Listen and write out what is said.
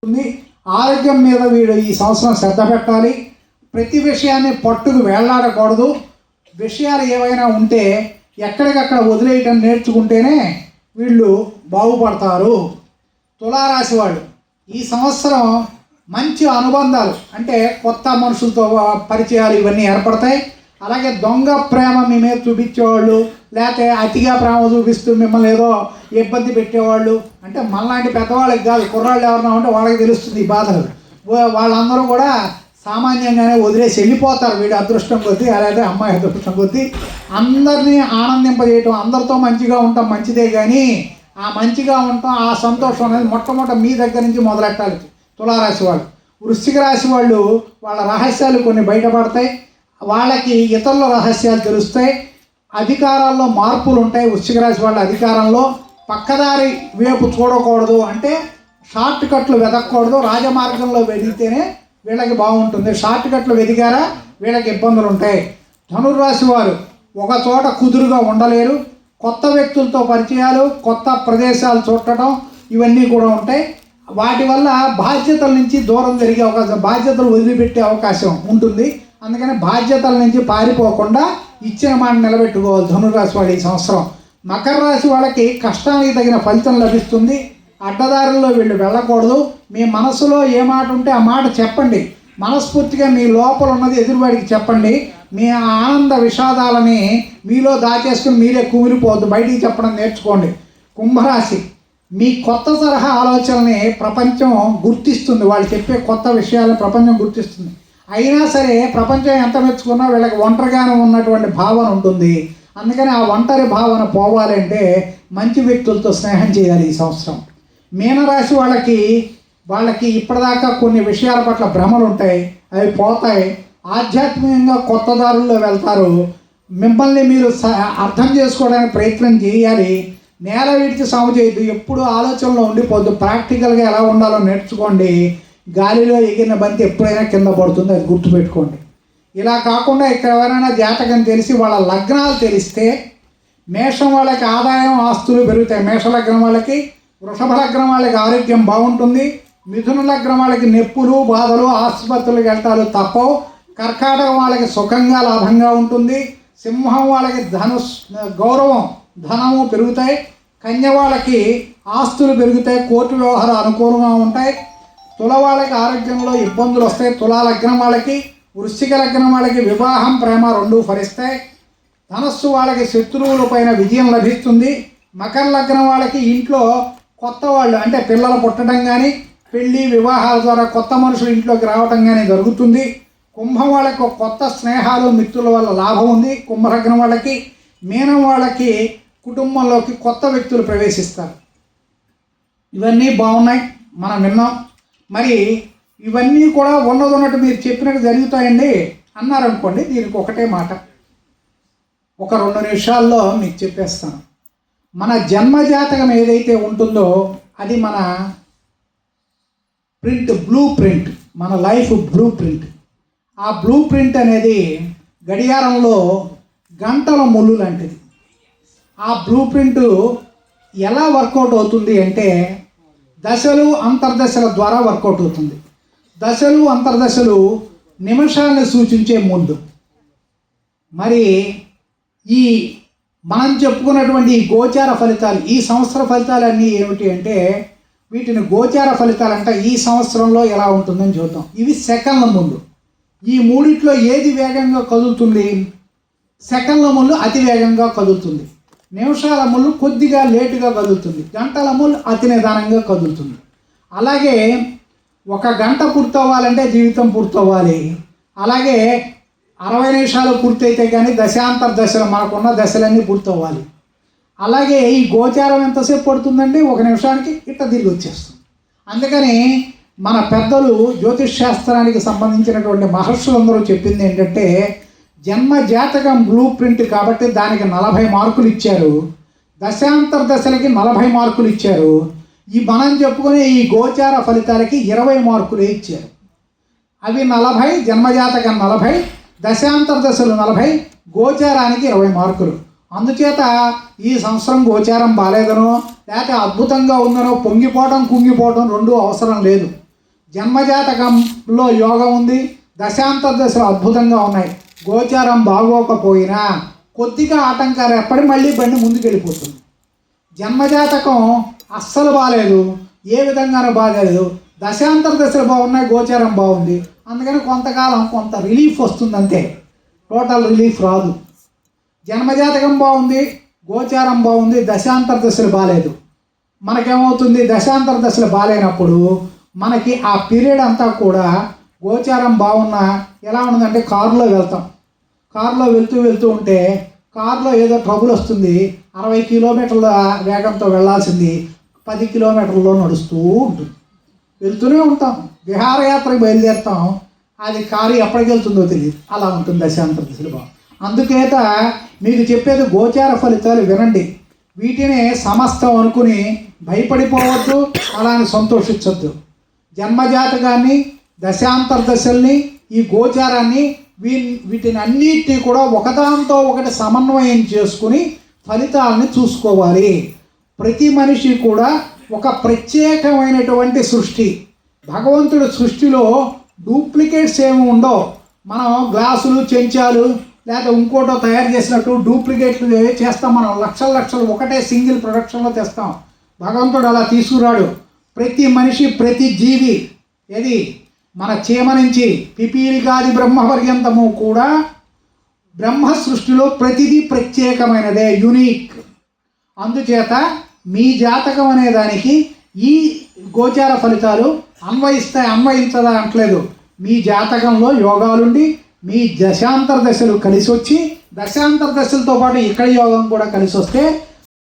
ఉంది. ఆరోగ్యం మీద వీడు ఈ సంవత్సరం శ్రద్ధ పెట్టాలి. ప్రతి విషయాన్ని పట్టుకు వేళ్లాడకూడదు. విషయాలు ఏవైనా ఉంటే ఎక్కడికక్కడ వదిలేయటం నేర్చుకుంటేనే వీళ్ళు బాగుపడతారు. తులారాశి వాళ్ళు ఈ సంవత్సరం మంచి అనుబంధాలు అంటే కొత్త మనుషులతో పరిచయాలు ఇవన్నీ ఏర్పడతాయి. అలాగే దొంగ ప్రేమ మీ మీద చూపించేవాళ్ళు, లేకపోతే అతిగా ప్రేమ చూపిస్తూ మిమ్మల్ని ఏదో ఇబ్బంది పెట్టేవాళ్ళు, అంటే మనలాంటి పెద్దవాళ్ళకి కాదు, కుర్రాళ్ళు ఎవరైనా ఉంటే వాళ్ళకి తెలుస్తుంది ఈ బాధలు. వాళ్ళందరూ కూడా సామాన్యంగానే వదిలేసి వెళ్ళిపోతారు. వీడి అదృష్టం కొద్దీ, అలాగే అమ్మాయి అదృష్టం కొద్దీ అందరినీ ఆనందింపజేయటం, అందరితో మంచిగా ఉంటాం మంచిదే, కానీ ఆ మంచిగా ఉంటాం, ఆ సంతోషం అనేది మొట్టమొదటి మీ దగ్గర నుంచి మొదలెట్టాలి తులారాశి వాళ్ళు. వృశ్చిక రాశి వాళ్ళు వాళ్ళ రహస్యాలు కొన్ని బయటపడతాయి. వాళ్ళకి ఇతరుల రహస్యాలు తెలుస్తాయి. అధికారాల్లో మార్పులు ఉంటాయి. వృశ్చిక రాశి వాళ్ళ అధికారంలో పక్కదారి వైపు చూడకూడదు, అంటే షార్ట్ కట్లు వెతకూడదు. రాజమార్గంలో వెదిగితేనే వీళ్ళకి బాగుంటుంది. షార్ట్ కట్లు వెదిగారా వీళ్ళకి ఇబ్బందులు ఉంటాయి. ధనుర్రాశి వారు ఒక చోట కుదురుగా ఉండలేరు. కొత్త వ్యక్తులతో పరిచయాలు, కొత్త ప్రదేశాలు చూడటం ఇవన్నీ కూడా ఉంటాయి. వాటి వల్ల బాధ్యతల నుంచి దూరం జరిగే అవకాశం, బాధ్యతలు వదిలిపెట్టే అవకాశం ఉంటుంది. అందుకని బాధ్యతల నుంచి పారిపోకుండా ఇచ్చిన మాట నిలబెట్టుకోవాలి ధనుర్రాశి వాళ్ళు ఈ సంవత్సరం. మకర రాశి వాళ్ళకి కష్టానికి తగిన ఫలితం లభిస్తుంది. అడ్డదారుల్లో వీళ్ళు వెళ్ళకూడదు. మీ మనసులో ఏ మాట ఉంటే ఆ మాట చెప్పండి. మనస్ఫూర్తిగా మీ లోపల ఉన్నది ఎదురువాడికి చెప్పండి. మీ ఆనంద విషాదాలని మీలో దాచేసుకుని మీరే కుమిలిపోవద్దు, బయటికి చెప్పడం నేర్చుకోండి. కుంభరాశి మీ కొత్త తరహా ఆలోచనల్ని ప్రపంచం గుర్తిస్తుంది. వాళ్ళు చెప్పే కొత్త విషయాలను ప్రపంచం గుర్తిస్తుంది. అయినా సరే ప్రపంచం ఎంత మెచ్చుకున్నా వీళ్ళకి ఒంటరిగానే ఉన్నటువంటి భావన ఉంటుంది. అందుకని ఆ ఒంటరి భావన పోవాలంటే మంచి వ్యక్తులతో స్నేహం చేయాలి ఈ సంవత్సరం. మీనరాశి వాళ్ళకి ఇప్పటిదాకా కొన్ని విషయాల పట్ల భ్రమలు ఉంటాయి, అవి పోతాయి. ఆధ్యాత్మికంగా కొత్త దారుల్లో వెళ్తారు. మిమ్మల్ని మీరు అర్థం చేసుకోవడానికి ప్రయత్నం చేయాలి. నేల విడిచి సాగు చేయొద్దు, ఎప్పుడు ఆలోచనలో ఉండిపోద్దు. ప్రాక్టికల్గా ఎలా ఉండాలో నేర్చుకోండి. గాలిలో ఎగిరిన బంతి ఎప్పుడైనా కింద పడుతుంది, అది గుర్తుపెట్టుకోండి. ఇలా కాకుండా ఇక్కడ ఎవరైనా జాతకం తెలిసి వాళ్ళ లగ్నాలు తెలిస్తే మేషం వాళ్ళకి ఆదాయం ఆస్తులు పెరుగుతాయి. మేష లగ్నం వాళ్ళకి, వృషభ లగ్నం వాళ్ళకి ఆరోగ్యం బాగుంటుంది. మిథున లగ్నం వాళ్ళకి నొప్పులు, బాధలు, ఆసుపత్రులకు వెళ్తాలు తప్పవు. కర్కాటకం వాళ్ళకి సుఖంగా లాభంగా ఉంటుంది. సింహం వాళ్ళకి గౌరవం ధనము పెరుగుతాయి. కన్య వాళ్ళకి ఆస్తులు పెరుగుతాయి, కోర్టు వ్యవహారాలు అనుకూలంగా ఉంటాయి. తుల వాళ్ళకి ఆరోగ్యంలో ఇబ్బందులు వస్తాయి. తులా లగ్నం వాళ్ళకి, వృశ్చిక లగ్నం వాళ్ళకి వివాహం, ప్రేమ రెండూ ఫలిస్తాయి. ధనస్సు వాళ్ళకి శత్రువుల పైన విజయం లభిస్తుంది. మకర లగ్నం వాళ్ళకి ఇంట్లో కొత్త వాళ్ళు అంటే పిల్లలు పుట్టడం కానీ, పెళ్ళి వివాహాల ద్వారా కొత్త మనుషులు ఇంట్లోకి రావటం కానీ జరుగుతుంది. కుంభం వాళ్ళకి కొత్త స్నేహాలు, మిత్రుల వల్ల లాభం ఉంది కుంభలగ్నం వాళ్ళకి. మీనం వాళ్ళకి కుటుంబంలోకి కొత్త వ్యక్తులు ప్రవేశిస్తారు. ఇవన్నీ బాగున్నాయి, మనం విన్నాం. మరి ఇవన్నీ కూడా ఉన్నట్టు మీరు చెప్పినట్టు జరుగుతాయండి అన్నారనుకోండి, దీనికి ఒకటే మాట, ఒక 2 నిమిషాల్లో మీకు చెప్పేస్తాను. మన జన్మజాతకం ఏదైతే ఉంటుందో అది మన బ్లూ ప్రింట్, మన లైఫ్ బ్లూ ప్రింట్. ఆ బ్లూ ప్రింట్ అనేది గడియారంలో గంటల ముళ్ళు లాంటిది. ఆ బ్లూ ప్రింట్ ఎలా వర్కౌట్ అవుతుంది అంటే దశలు అంతర్దశల ద్వారా వర్కౌట్ అవుతుంది. దశలు అంతర్దశలు నిమిషాలను సూచించే ముందు. మరి ఈ మనం చెప్పుకున్నటువంటి ఈ గోచార ఫలితాలు, ఈ సంవత్సర ఫలితాలన్నీ ఏమిటి అంటే వీటిని గోచార ఫలితాలు అంటే ఈ సంవత్సరంలో ఎలా ఉంటుందని చూద్దాం. ఇవి సెకండ్ల ముందు. ఈ మూడిట్లో ఏది వేగంగా కదులుతుంది? సెకండ్ల ముళ్ళు అతి వేగంగా కదులుతుంది. నిమిషాల ముళ్ళు కొద్దిగా లేటుగా కదులుతుంది. గంటల ముళ్ళు అతి నిదానంగా కదులుతుంది. అలాగే 1 గంట పూర్తవ్వాలంటే జీవితం పూర్తవ్వాలి. అలాగే 60 నిమిషాలు పూర్తయితే కానీ దశాంతర దశలు, మనకున్న దశలన్నీ పూర్తవ్వాలి. అలాగే ఈ గోచారం ఎంతసేపు పడుతుందండి? 1 నిమిషానికి ఇట్ట తిరిగి వచ్చేస్తుంది. అందుకని మన పెద్దలు జ్యోతిష్ శాస్త్రానికి సంబంధించినటువంటి మహర్షులందరూ చెప్పింది ఏంటంటే జన్మ జాతకం బ్లూ ప్రింట్ కాబట్టి దానికి 40 మార్కులు ఇచ్చారు. దశాంతర దశలకి 40 మార్కులు ఇచ్చారు. ఈ మనం చెప్పుకునే ఈ గోచార ఫలితాలకి 20 మార్కులే ఇచ్చారు. అవి 40, జన్మజాతకం 40, దశాంతర దశలు 40, గోచారానికి 20 మార్కులు. అందుచేత ఈ సంవత్సరం గోచారం బాలేదనో లేకపోతే అద్భుతంగా ఉందనో పొంగిపోవడం కుంగిపోవడం రెండూ అవసరం లేదు. జన్మజాతకంలో యోగం ఉంది, దశాంతర దశలు అద్భుతంగా ఉన్నాయి. గోచారం బాగోకపోయినా కొద్దిగా ఆటంకాలు ఏర్పడి మళ్ళీ బండి ముందుకు వెళ్ళిపోతుంది. జన్మజాతకం అస్సలు బాగాలేదు, ఏ విధంగానూ బాగాలేదు, దశాంతర దశలు బాగున్నాయి, గోచారం బాగుంది. అందుకని కొంతకాలం కొంత రిలీఫ్ వస్తుంది అంతే, టోటల్ రిలీఫ్ రాదు. జన్మజాతకం బాగుంది, గోచారం బాగుంది, దశాంతర దశలు బాగాలేదు. మనకేమవుతుంది, దశాంతర దశలు బాగాలేనప్పుడు మనకి ఆ పీరియడ్ అంతా కూడా గోచారం బాగున్నా ఎలా ఉండదంటే కారులో వెళ్తాం, కారులో వెళ్తూ ఉంటే కారులో ఏదో ట్రబుల్ వస్తుంది, 60 కిలోమీటర్ల వేగంతో వెళ్ళాల్సింది 10 కిలోమీటర్లలో నడుస్తూ ఉంటుంది. వెళ్తూనే ఉంటాం, విహారయాత్రకు బయలుదేరుతాం, అది కారు ఎప్పటికి వెళ్తుందో తెలియదు. అలా ఉంటుంది దశాంతర దశలు బాగు. అందుచేత మీకు చెప్పేది గోచార ఫలితాలు వినండి, వీటినే సమస్తం అనుకుని భయపడిపోవద్దు, అలాని సంతోషించొద్దు. జన్మజాతకాన్ని, దశాంతర దశల్ని, ఈ గోచారాన్ని వీటిని అన్నిటినీ కూడా ఒకదాంతో ఒకటి సమన్వయం చేసుకుని ఫలితాలని చూసుకోవాలి. ప్రతి మనిషి కూడా ఒక ప్రత్యేకమైనటువంటి సృష్టి. భగవంతుడి సృష్టిలో డూప్లికేట్స్ ఏమి ఉండవు. మనం గ్లాసులు, చెంచాలు లేదా ఇంకోటో తయారు చేసినట్టు డూప్లికేట్లు చేస్తాం. మనం లక్షలు ఒకటే సింగిల్ ప్రొడక్షన్లో తెస్తాం. భగవంతుడు అలా తీసుకురాడు. ప్రతి మనిషి, ప్రతి జీవి, ఏది మన చీమ నుంచి పిపీలికాది బ్రహ్మ పర్యంతము కూడా బ్రహ్మ సృష్టిలో ప్రతిదీ ప్రత్యేకమైనదే, యునీక్. అందుచేత మీ జాతకం అనే దానికి ఈ గోచార ఫలితాలు అన్వయించదా అంటలేదు. మీ జాతకంలో యోగాలుండి మీ దశాంతర దశలు కలిసి వచ్చి, దశాంతర దశలతో పాటు ఇక్కడ యోగం కూడా కలిసి వస్తే